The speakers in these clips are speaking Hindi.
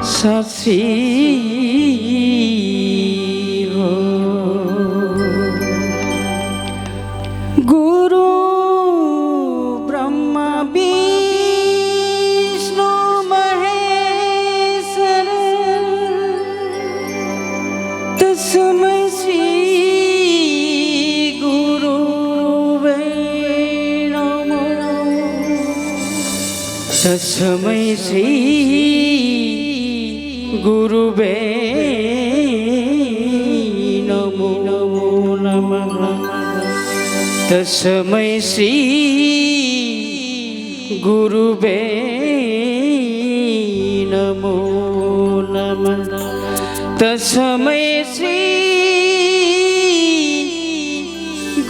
साक्षी हो गुरु ब्रह्मा विष्णु महेश्वर तस्मै श्री गुरुवे नमः। तस्मै श्री गुरुवे नमो नमः। तस्मै श्री गुरुवे नमो नमः। तस्मै श्री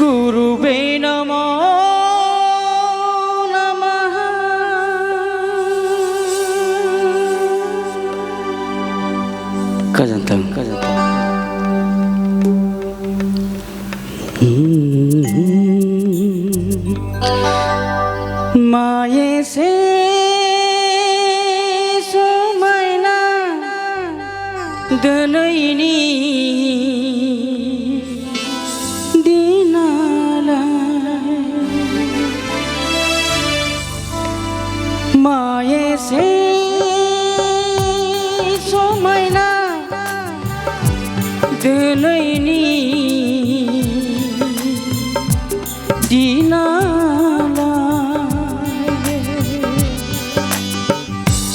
गुरुवे नमो Kazantang. Maye se somaina danaini dinala maye se somaina दिनैनी दिनालाय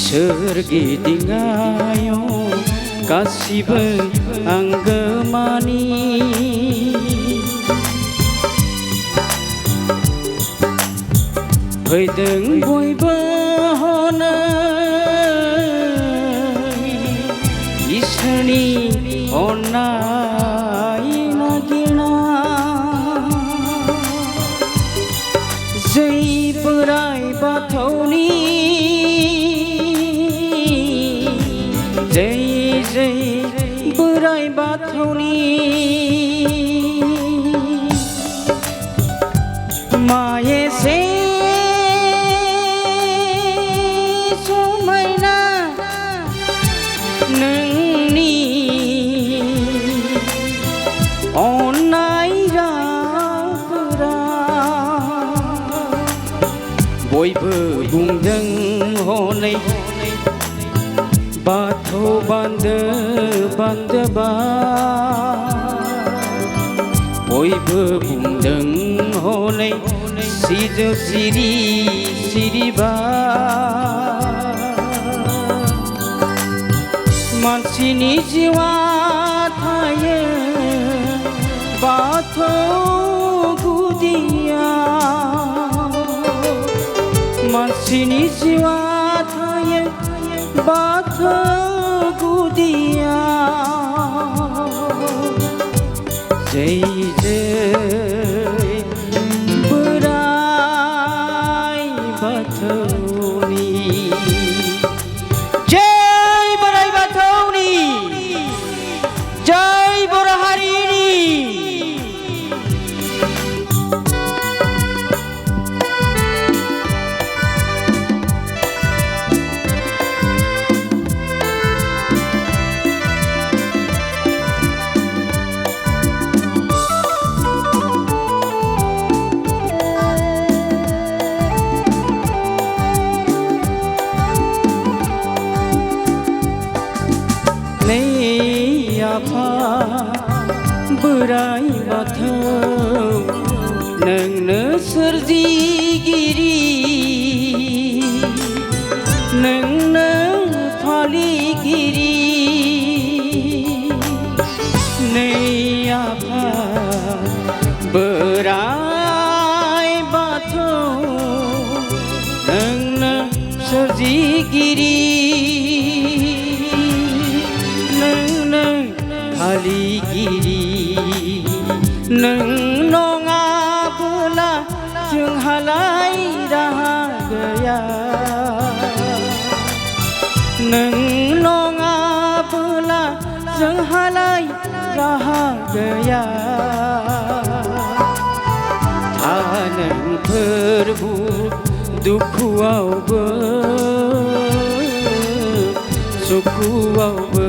सोरगिदिङायाव गासिबो आंगोमानि फैदों बयबो हनै इसोरनि अन्नाय नागिरना जै बोराइ बाथौनि जै जै बोराइ बाथौनि माये से समायना नोंनि अन्नाय रावफोरा बयबो बुंदों हनै बाथौ बान्दोबा बयबो बुंदों हनै सिजौ सिरि सिरिबा मानसिनि जिउआ थायो बाथौ गुदियाव मानसिनि जिउआ थायो बाथौ गुदियाव जै जै बोराइ बाथौनि जय बोराइ बाथौनि जय बर' हारिनि नै आफा बोराइ बाथौ नोंनो सोरजिगिरि नोंनो फालिगिरि नै आफा बोराइ बाथौ नोंनो सोरजिगिरि फालिगिरि नों नङाबोला जोंहालाय राहा गैया नों नङाबोला जोंहालाय राहा गैया नों फोरबो दुखुआवबो सुखुआवबो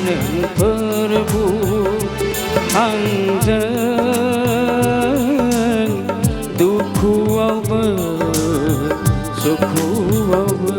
नों प्रभु आंजों दुखुआवबो सुखुआवबो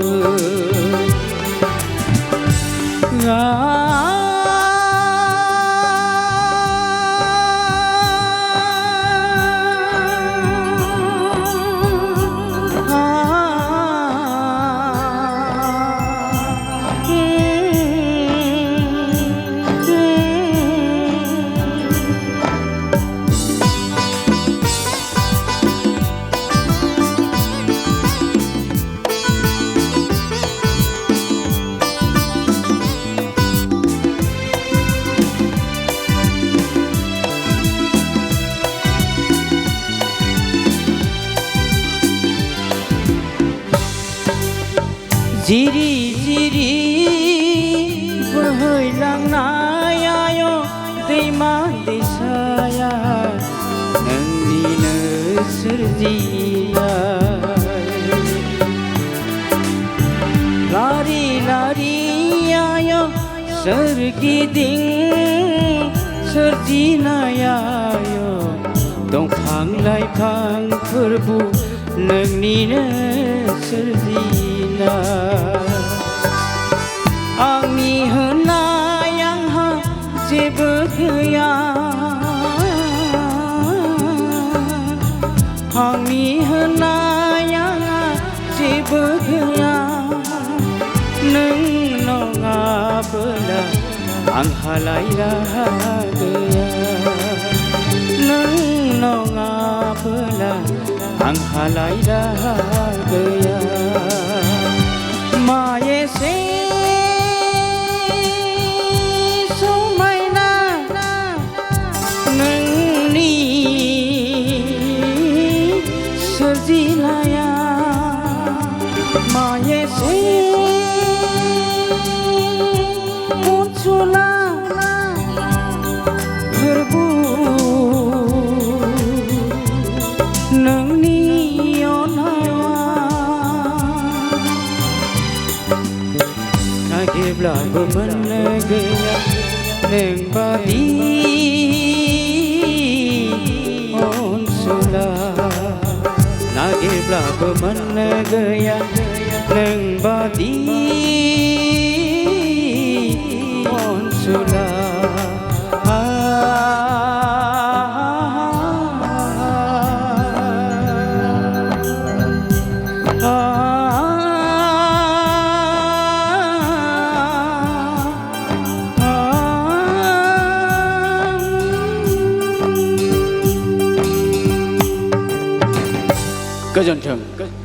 जिरि जिरि बोहैलांनाय आय' दैमा दैसाया नोंनिनो सोरजिनाय लारि लारि आय' सोरगिदिं सोरजिनाय आय' दंफां लाइफां फोरबो नोंनिनो सोरजिनाय आंनि होनाय आंहा जेबो गैया आंनि होनाय आंहा जेबो गैया नों नङाबोला आंहालाय राहा गैया नों नङाबोला आंहालाय राहा गैया मायेसे समायना नोंनि सोरजिनाया मायेसे अनसुला फोरबो नोंनि नागिरब्लाबो मोननो गैया नों बादि अनसुला नागिरब्लाबो मोननो गैया नों बादि अनसुला गोजोन्थों।